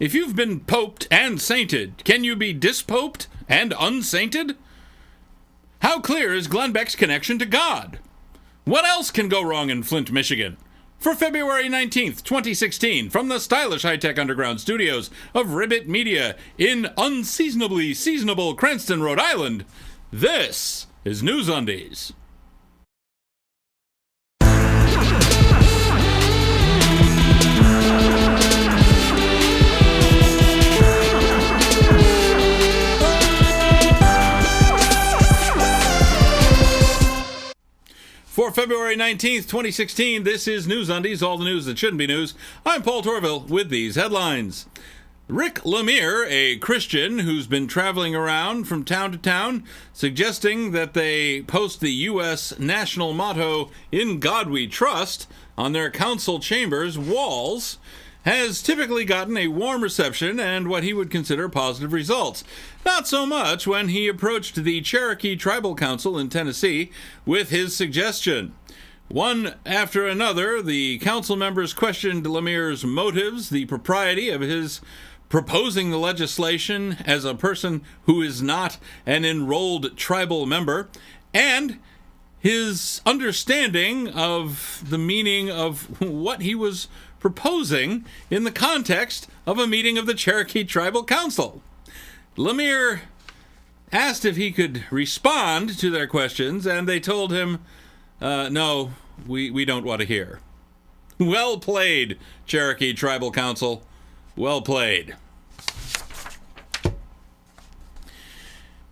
If you've been poped and sainted, can you be dispoped and unsainted? How clear is Glenn Beck's connection to God? What else can go wrong in Flint, Michigan? For February 19th, 2016, from the stylish high-tech underground studios of Ribbit Media in unseasonably seasonable Cranston, Rhode Island, this is NewsUndies. For February 19th, 2016, this is NewsUndies, all the news that shouldn't be news. I'm Paul Torville with these headlines. Rick Lemire, a Christian who's been traveling around from town to town, suggesting that they post the U.S. national motto, "In God We Trust," on their council chambers' walls, has typically gotten a warm reception and what he would consider positive results. Not so much when he approached the Cherokee Tribal Council in Tennessee with his suggestion. One after another, the council members questioned Lemire's motives, the propriety of his proposing the legislation as a person who is not an enrolled tribal member, and his understanding of the meaning of what he was proposing in the context of a meeting of the Cherokee Tribal Council. Lemire asked if he could respond to their questions, and they told him, no, we don't want to hear. Well played, Cherokee Tribal Council. Well played.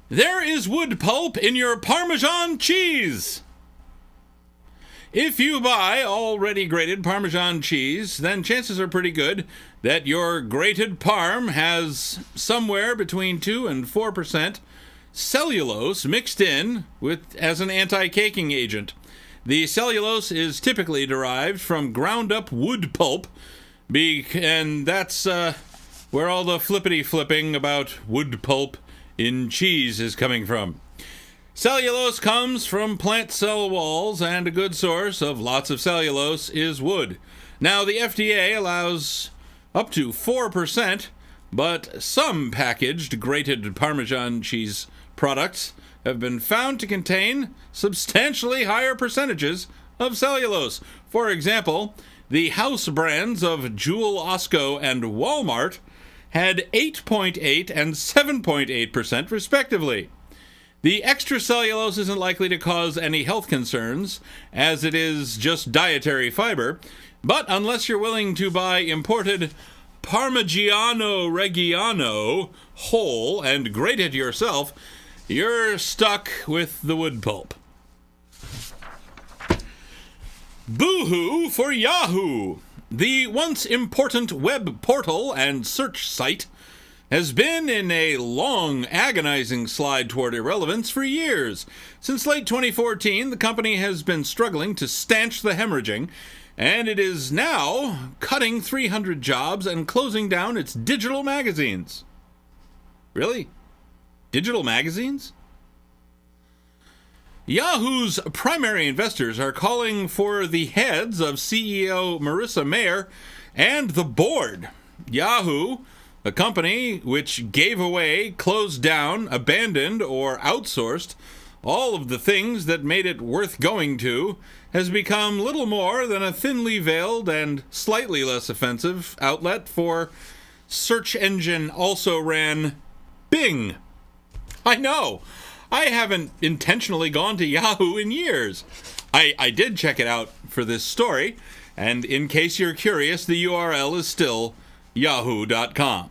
There is wood pulp in your Parmesan cheese. If you buy already grated Parmesan cheese, then chances are pretty good that your grated parm has somewhere between 2 and 4% cellulose mixed in with as an anti-caking agent. The cellulose is typically derived from ground-up wood pulp, and that's where all the flippity-flipping about wood pulp in cheese is coming from. Cellulose comes from plant cell walls, and a good source of lots of cellulose is wood. Now, the FDA allows up to 4%, but some packaged grated Parmesan cheese products have been found to contain substantially higher percentages of cellulose. For example, the house brands of Jewel Osco and Walmart had 8.8 and 7.8% respectively. The extra cellulose isn't likely to cause any health concerns, as it is just dietary fiber, but unless you're willing to buy imported Parmigiano Reggiano whole and grate it yourself, you're stuck with the wood pulp. Boo-hoo for Yahoo! The once important web portal and search site has been in a long, agonizing slide toward irrelevance for years. Since late 2014, the company has been struggling to stanch the hemorrhaging, and it is now cutting 300 jobs and closing down its digital magazines. Really? Digital magazines? Yahoo's primary investors are calling for the heads of CEO Marissa Mayer and the board. Yahoo, a company which gave away, closed down, abandoned, or outsourced all of the things that made it worth going to, has become little more than a thinly veiled and slightly less offensive outlet for search engine also-ran Bing. I know. I haven't intentionally gone to Yahoo in years. I did check it out for this story, and in case you're curious, the URL is still yahoo.com.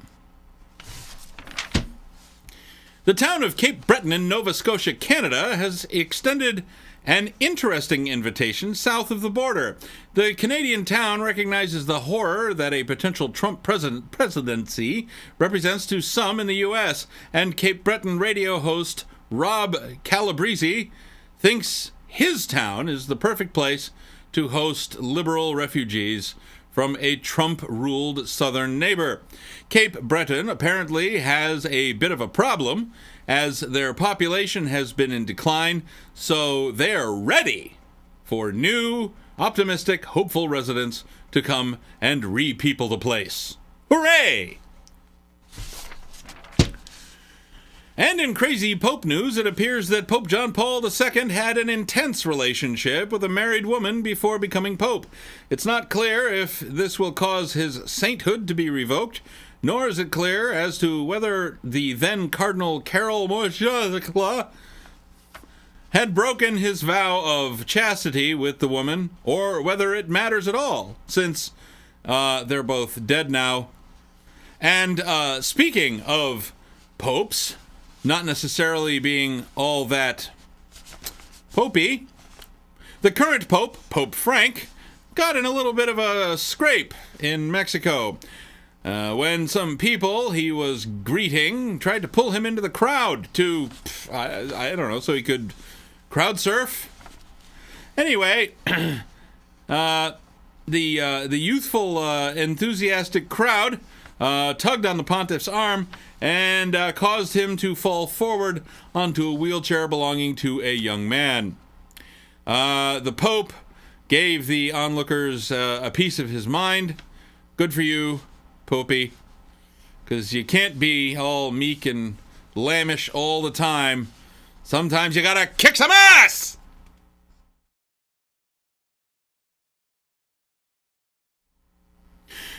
The town of Cape Breton in Nova Scotia, Canada, has extended an interesting invitation south of the border. The Canadian town recognizes the horror that a potential Trump presidency represents to some in the U.S., and Cape Breton radio host Rob Calabrese thinks his town is the perfect place to host liberal refugees from a Trump-ruled southern neighbor. Cape Breton apparently has a bit of a problem, as their population has been in decline, so they're ready for new, optimistic, hopeful residents to come and re-people the place. Hooray! And in crazy Pope news, it appears that Pope John Paul II had an intense relationship with a married woman before becoming Pope. It's not clear if this will cause his sainthood to be revoked, nor is it clear as to whether the then Cardinal Karol Wojtyła had broken his vow of chastity with the woman, or whether it matters at all, since they're both dead now. And speaking of popes, not necessarily being all that popey, the current pope, Pope Frank, got in a little bit of a scrape in Mexico when some people he was greeting tried to pull him into the crowd to, I don't know, so he could crowd surf. Anyway, the youthful, enthusiastic crowd tugged on the pontiff's arm and caused him to fall forward onto a wheelchair belonging to a young man. The Pope gave the onlookers a piece of his mind. Good for you, Popey, because you can't be all meek and lambish all the time. Sometimes you gotta kick some ass!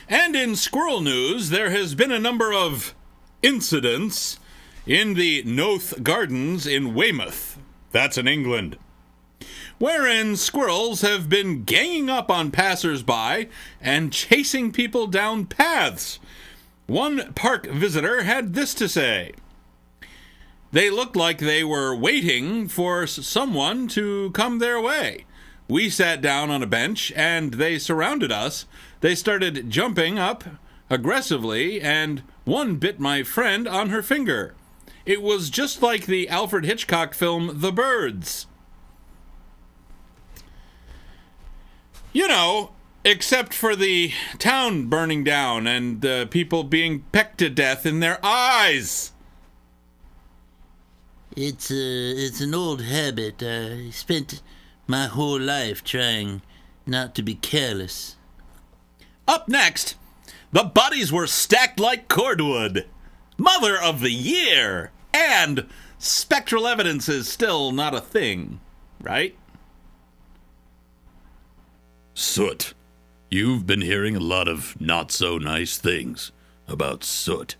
And in squirrel news, there has been a number of incidents in the Noath Gardens in Weymouth, that's in England, wherein squirrels have been ganging up on passers-by and chasing people down paths. One park visitor had this to say: "They looked like they were waiting for someone to come their way. We sat down on a bench and they surrounded us. They started jumping up aggressively, and one bit my friend on her finger. It was just like the Alfred Hitchcock film The Birds." You know, except for the town burning down and people being pecked to death in their eyes. It's an old habit. I spent my whole life trying not to be careless. Up next, the bodies were stacked like cordwood. Mother of the Year! And spectral evidence is still not a thing, right? Soot. You've been hearing a lot of not-so-nice things about soot.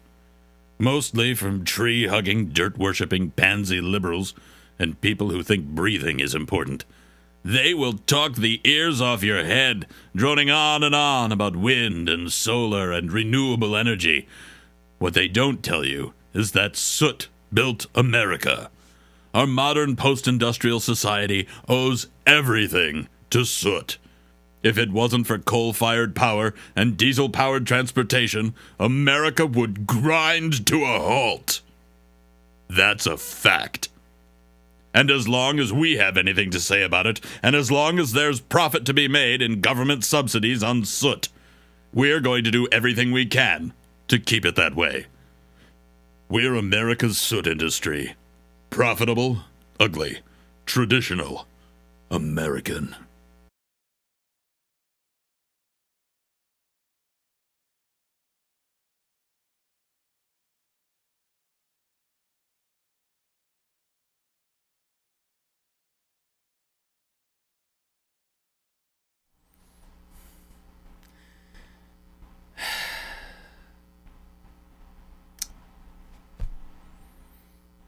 Mostly from tree-hugging, dirt-worshipping pansy liberals and people who think breathing is important. They will talk the ears off your head, droning on and on about wind and solar and renewable energy. What they don't tell you is that soot built America. Our modern post-industrial society owes everything to soot. If it wasn't for coal-fired power and diesel-powered transportation, America would grind to a halt. That's a fact. And as long as we have anything to say about it, and as long as there's profit to be made in government subsidies on soot, we're going to do everything we can to keep it that way. We're America's soot industry. Profitable, ugly, traditional, American.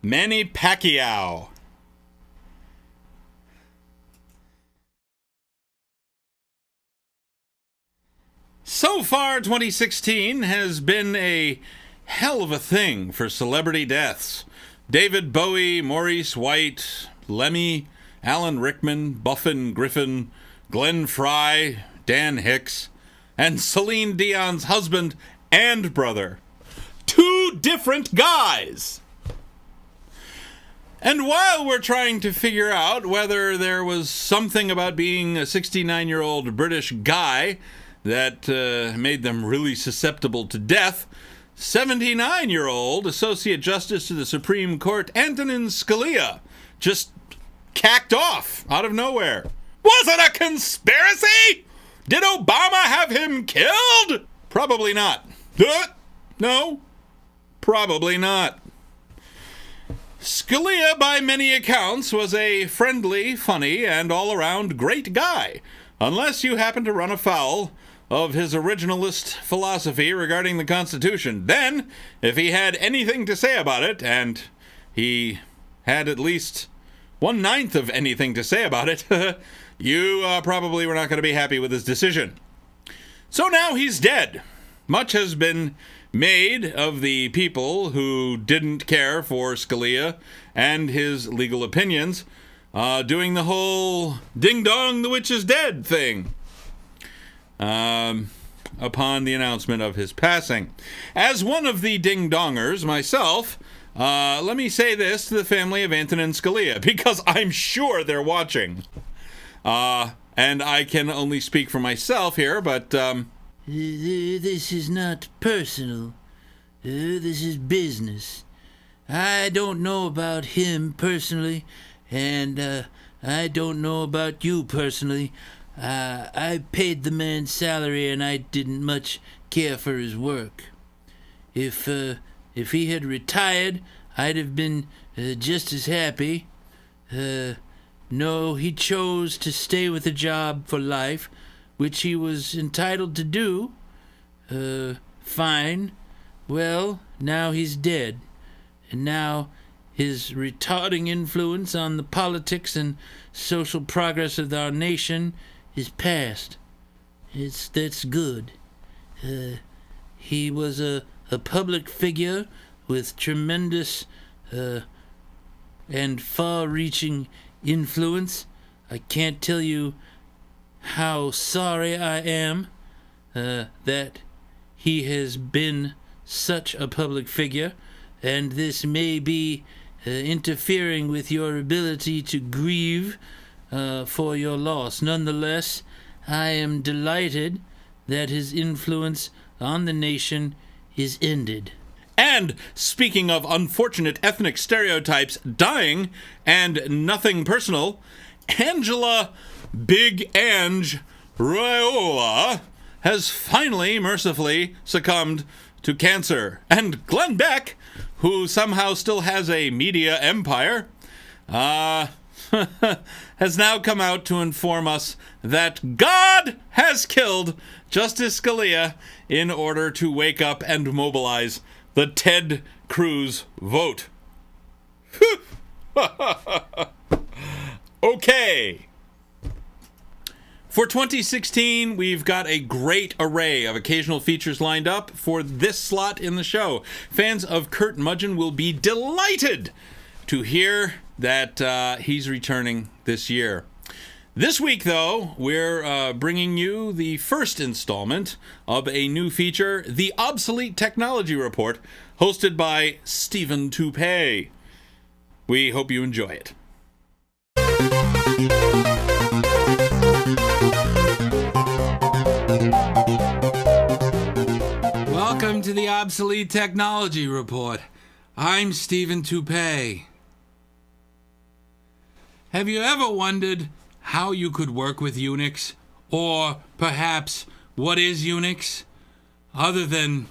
Manny Pacquiao. So far, 2016 has been a hell of a thing for celebrity deaths. David Bowie, Maurice White, Lemmy, Alan Rickman, Buffin Griffin, Glenn Fry, Dan Hicks, and Celine Dion's husband and brother. Two different guys! And while we're trying to figure out whether there was something about being a 69-year-old British guy that made them really susceptible to death, 79-year-old Associate Justice to the Supreme Court Antonin Scalia just cacked off out of nowhere. Was it a conspiracy? Did Obama have him killed? Probably not. No, probably not. Scalia, by many accounts, was a friendly, funny, and all-around great guy, unless you happen to run afoul of his originalist philosophy regarding the Constitution. Then, if he had anything to say about it, and he had at least 1/9 of anything to say about it, you probably were not going to be happy with his decision. So now he's dead. Much has been made of the people who didn't care for Scalia and his legal opinions, doing the whole ding-dong, the witch is dead thing upon the announcement of his passing. As one of the ding-dongers myself, let me say this to the family of Antonin Scalia, because I'm sure they're watching. And I can only speak for myself here, but This is not personal. This is business. I don't know about him personally, and I don't know about you personally. I paid the man's salary, and I didn't much care for his work. If he had retired, I'd have been just as happy. No, he chose to stay with the job for life, which he was entitled to do. Fine. Well, now he's dead. And now his retarding influence on the politics and social progress of our nation is past. That's good. He was a public figure with tremendous and far-reaching influence. I can't tell you how sorry I am that he has been such a public figure, and this may be interfering with your ability to grieve for your loss. Nonetheless, I am delighted that his influence on the nation is ended. And speaking of unfortunate ethnic stereotypes dying and nothing personal, Angela Big Ange Raiola has finally mercifully succumbed to cancer. And Glenn Beck, who somehow still has a media empire, has now come out to inform us that God has killed Justice Scalia in order to wake up and mobilize the Ted Cruz vote. Okay. For 2016, we've got a great array of occasional features lined up for this slot in the show. Fans of Kurt Mudgeon will be delighted to hear that he's returning this year. This week, though, we're bringing you the first installment of a new feature, the Obsolete Technology Report, hosted by Stephen Toupee. We hope you enjoy it. Welcome to the Obsolete Technology Report. I'm Stephen Toupee. Have you ever wondered how you could work with Unix? Or perhaps, what is Unix? Other than,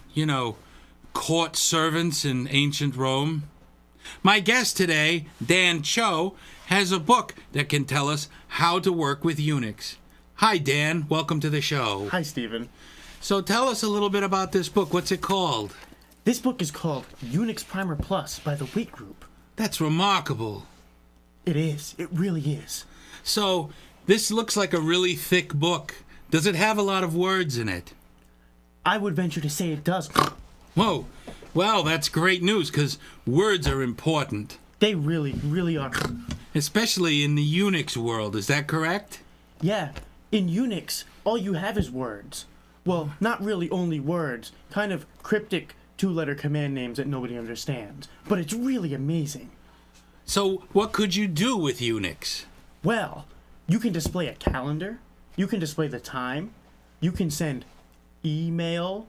court servants in ancient Rome? My guest today, Dan Cho, has a book that can tell us how to work with Unix. Hi, Dan. Welcome to the show. Hi, Stephen. So tell us a little bit about this book. What's it called? This book is called Unix Primer Plus by the Wait Group. That's remarkable. It is. It really is. So, this looks like a really thick book. Does it have a lot of words in it? I would venture to say it does. Whoa. Well, that's great news, because words are important. They really, really are. Especially in the Unix world, is that correct? Yeah. In Unix, all you have is words. Well, not really only words. Kind of cryptic two-letter command names that nobody understands. But it's really amazing. So, what could you do with Unix? Well, you can display a calendar. You can display the time. You can send email.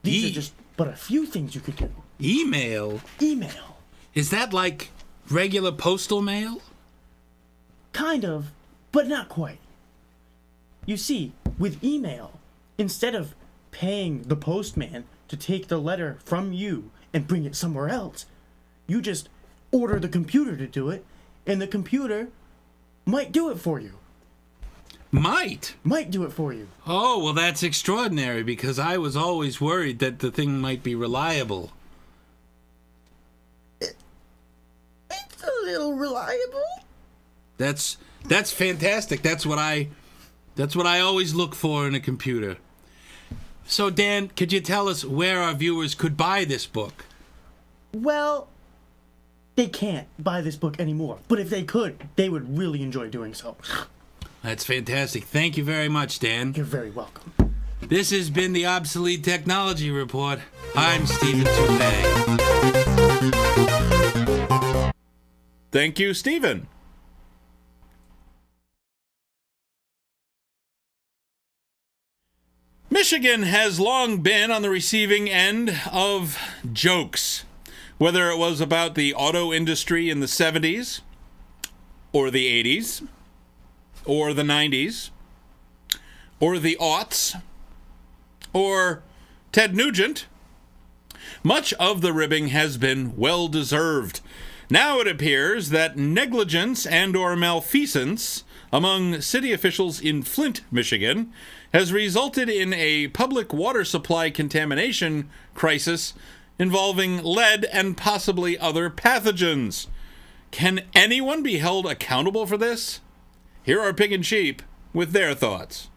These are just but a few things you could do. Email? Email. Is that like regular postal mail? Kind of, but not quite. You see, with email, instead of paying the postman to take the letter from you and bring it somewhere else, you just order the computer to do it, and the computer might do it for you. Might do it for you. Oh, well, that's extraordinary, because I was always worried that the thing might be reliable. It's a little reliable. That's fantastic. That's what I always look for in a computer. So, Dan, could you tell us where our viewers could buy this book? Well, they can't buy this book anymore, but if they could, they would really enjoy doing so. That's fantastic. Thank you very much, Dan. You're very welcome. This has been the Obsolete Technology Report. I'm Stephen Toupee. Thank you, Stephen. Michigan has long been on the receiving end of jokes, whether it was about the auto industry in the 70s, or the 80s, or the 90s, or the aughts, or Ted Nugent. Much of the ribbing has been well-deserved. Now it appears that negligence and or malfeasance among city officials in Flint, Michigan, has resulted in a public water supply contamination crisis involving lead and possibly other pathogens. Can anyone be held accountable for this? Here are Pig and Sheep with their thoughts.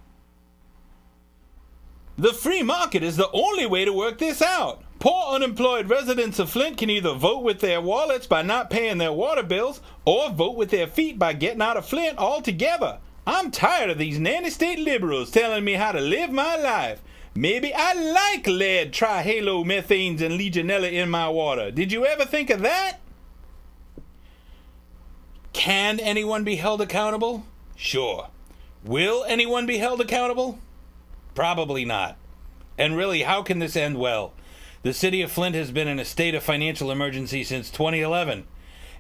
The free market is the only way to work this out. Poor unemployed residents of Flint can either vote with their wallets by not paying their water bills or vote with their feet by getting out of Flint altogether. I'm tired of these nanny state liberals telling me how to live my life. Maybe I like lead, trihalomethanes, and Legionella in my water. Did you ever think of that? Can anyone be held accountable? Sure. Will anyone be held accountable? Probably not. And really, how can this end well? The city of Flint has been in a state of financial emergency since 2011.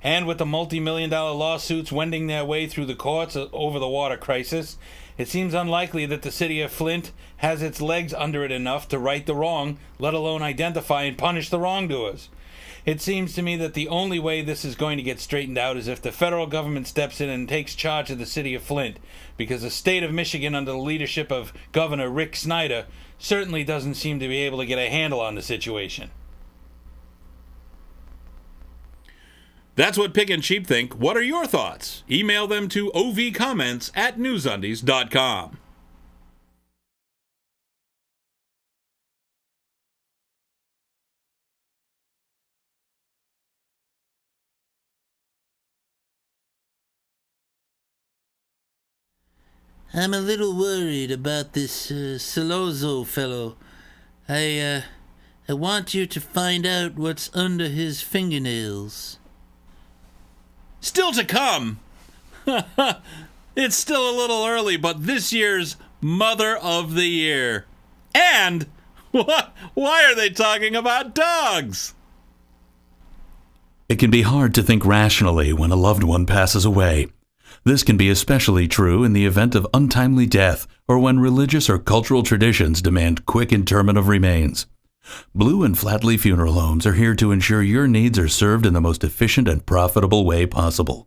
And with the multi-million-dollar lawsuits wending their way through the courts over the water crisis, it seems unlikely that the city of Flint has its legs under it enough to right the wrong, let alone identify and punish the wrongdoers. It seems to me that the only way this is going to get straightened out is if the federal government steps in and takes charge of the city of Flint, because the state of Michigan under the leadership of Governor Rick Snyder certainly doesn't seem to be able to get a handle on the situation. That's what Pig and Sheep think. What are your thoughts? Email them to ovcomments@newsundies.com. I'm a little worried about this Solozo fellow. I want you to find out what's under his fingernails. Still to come. It's still a little early, but this year's Mother of the Year. And why are they talking about dogs? It can be hard to think rationally when a loved one passes away. This can be especially true in the event of untimely death or when religious or cultural traditions demand quick interment of remains. Blue and Flatley Funeral Homes are here to ensure your needs are served in the most efficient and profitable way possible.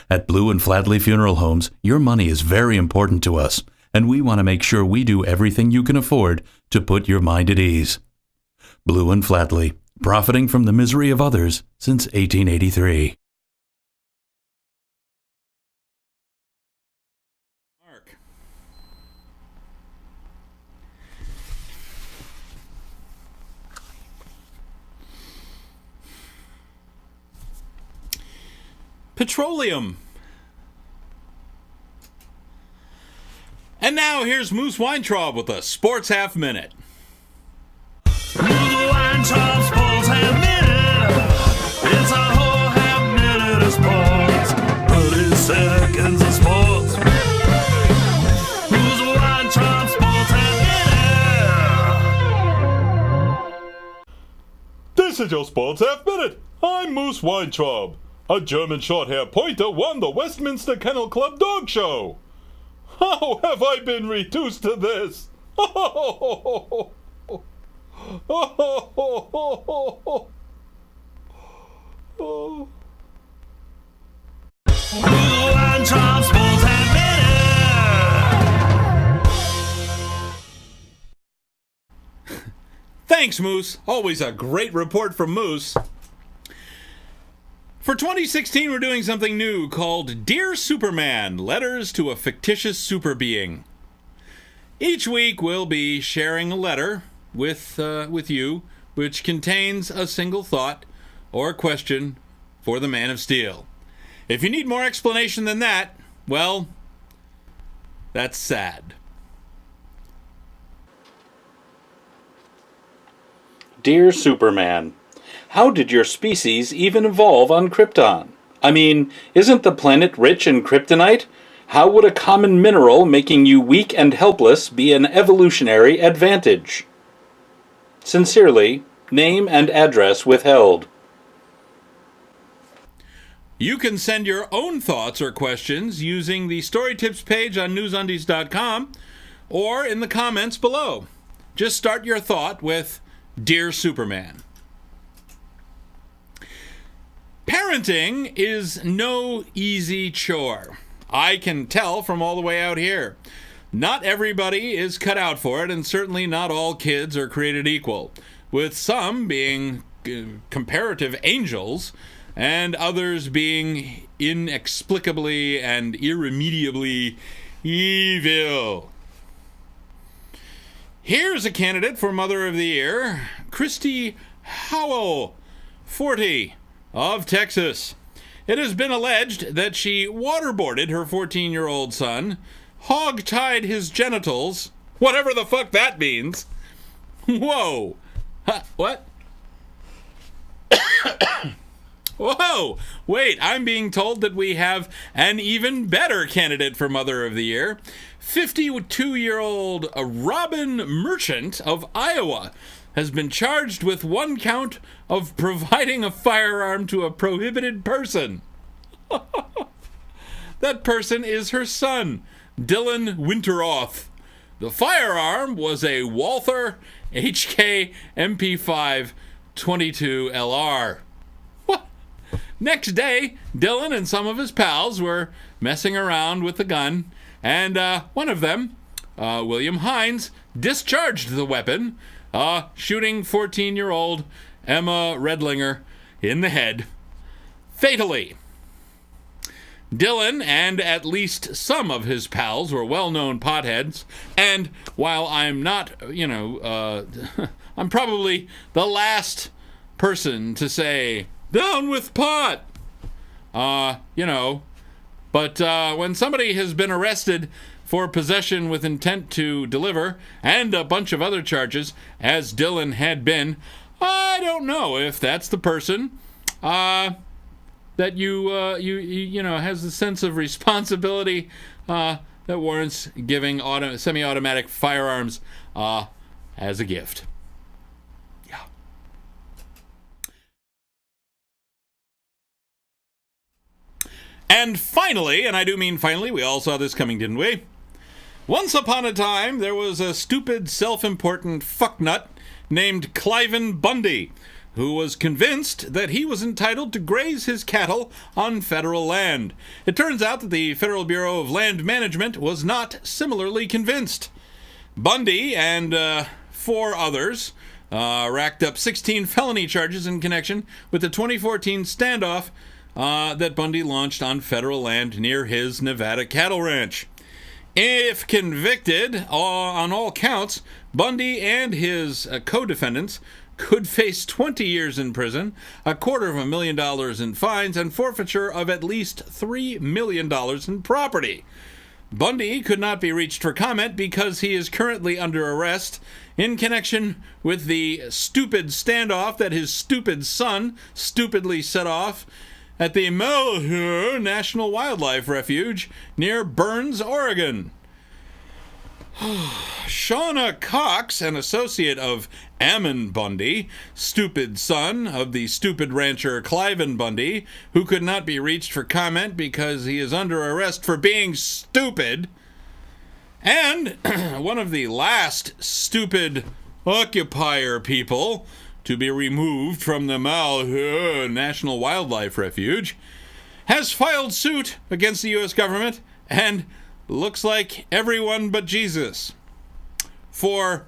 At Blue and Flatley Funeral Homes, your money is very important to us, and we want to make sure we do everything you can afford to put your mind at ease. Blue and Flatley, profiting from the misery of others since 1883. Petroleum. And now here's Moose Weintraub with a Sports Half Minute. Moose Weintraub Sports Half Minute. It's a whole half minute of sports. 30 seconds of sports. Moose Weintraub Sports Half Minute. This is your Sports Half Minute. I'm Moose Weintraub. A German Shorthair Pointer won the Westminster Kennel Club Dog Show. How have I been reduced to this? Oh, Moose Weintraub Sports Half Minute. Thanks, Moose. Always a great report from Moose. For 2016, we're doing something new called Dear Superman, Letters to a Fictitious Super Being. Each week, we'll be sharing a letter with you, which contains a single thought or question for the Man of Steel. If you need more explanation than that, well, that's sad. Dear Superman, how did your species even evolve on Krypton? I mean, isn't the planet rich in kryptonite? How would a common mineral making you weak and helpless be an evolutionary advantage? Sincerely, name and address withheld. You can send your own thoughts or questions using the Story Tips page on NewsUndies.com or in the comments below. Just start your thought with Dear Superman. Parenting is no easy chore. I can tell from all the way out here. Not everybody is cut out for it, and certainly not all kids are created equal, with some being comparative angels and others being inexplicably and irremediably evil. Here's a candidate for Mother of the Year, Christy Howell, 40, of Texas. It has been alleged that she waterboarded her 14-year-old son, hog-tied his genitals, whatever the fuck that means. Whoa. Huh, what? Whoa! Wait, I'm being told that we have an even better candidate for Mother of the Year. 52-year-old Robin Merchant of Iowa has been charged with one count of providing a firearm to a prohibited person. That person is her son, Dylan Winteroth. The firearm was a Walther HK MP5 22 LR. Next day, Dylan and some of his pals were messing around with the gun, and one of them, William Hines, discharged the weapon, shooting 14-year-old Emma Redlinger in the head, fatally. Dylan and at least some of his pals were well-known potheads, and while I'm not, I'm probably the last person to say, down with pot! But when somebody has been arrested for possession with intent to deliver and a bunch of other charges, as Dylan had been, I don't know if that's the person that has the sense of responsibility that warrants giving semi-automatic firearms as a gift. And finally, and I do mean finally, we all saw this coming, didn't we? Once upon a time, there was a stupid, self-important fucknut named Cliven Bundy, who was convinced that he was entitled to graze his cattle on federal land. It turns out that the Federal Bureau of Land Management was not similarly convinced. Bundy and 4 others racked up 16 felony charges in connection with the 2014 standoff that Bundy launched on federal land near his Nevada cattle ranch. If convicted on all counts, Bundy and his co-defendants could face 20 years in prison, $250,000 in fines, and forfeiture of at least $3 million in property. Bundy could not be reached for comment because he is currently under arrest in connection with the stupid standoff that his stupid son stupidly set off at the Malheur National Wildlife Refuge near Burns, Oregon. Shauna Cox, an associate of Ammon Bundy, stupid son of the stupid rancher Cliven Bundy, who could not be reached for comment because he is under arrest for being stupid, and one of the last stupid occupier people to be removed from the Malheur National Wildlife Refuge, has filed suit against the U.S. government and looks like everyone but Jesus for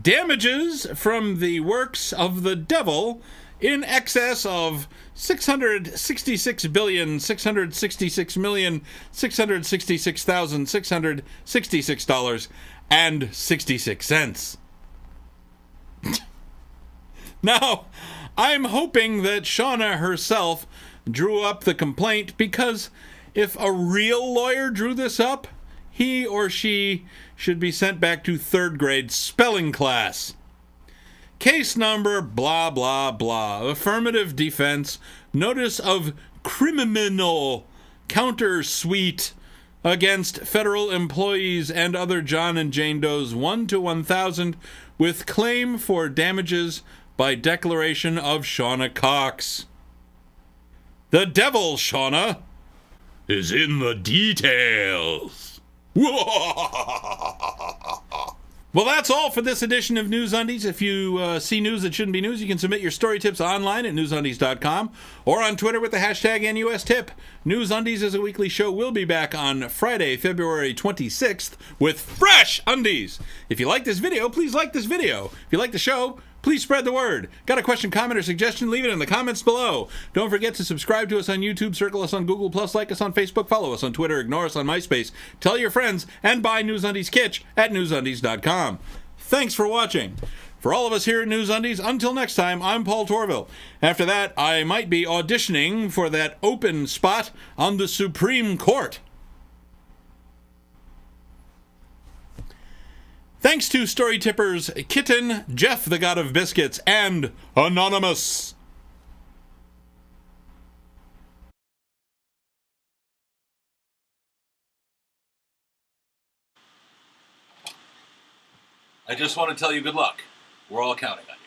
damages from the works of the devil in excess of $666,666,666,666.66. Now, I'm hoping that Shauna herself drew up the complaint, because if a real lawyer drew this up, he or she should be sent back to 3rd grade spelling class. Case number blah blah blah. Affirmative defense. Notice of criminal countersuit against federal employees and other John and Jane Does 1 to 1,000 with claim for damages by declaration of Shauna Cox. The devil, Shauna, Is in the details. Well, that's all for this edition of NewsUndies. If you see news that shouldn't be news, you can submit your story tips online at NewsUndies.com or on Twitter with the hashtag NUSTip. NewsUndies is a weekly show. We'll be back on Friday, February 26th with fresh undies. If you like this video, please like this video. If you like the show, please spread the word. Got a question, comment, or suggestion? Leave it in the comments below. Don't forget to subscribe to us on YouTube, circle us on Google+, like us on Facebook, follow us on Twitter, ignore us on MySpace, tell your friends, and buy NewsUndies Kitsch at NewsUndies.com. Thanks for watching. For all of us here at NewsUndies, until next time, I'm Paul Torville. After that, I might be auditioning for that open spot on the Supreme Court. Thanks to story tippers Kitten, Jeff the God of Biscuits, and Anonymous. I just want to tell you good luck. We're all counting on you.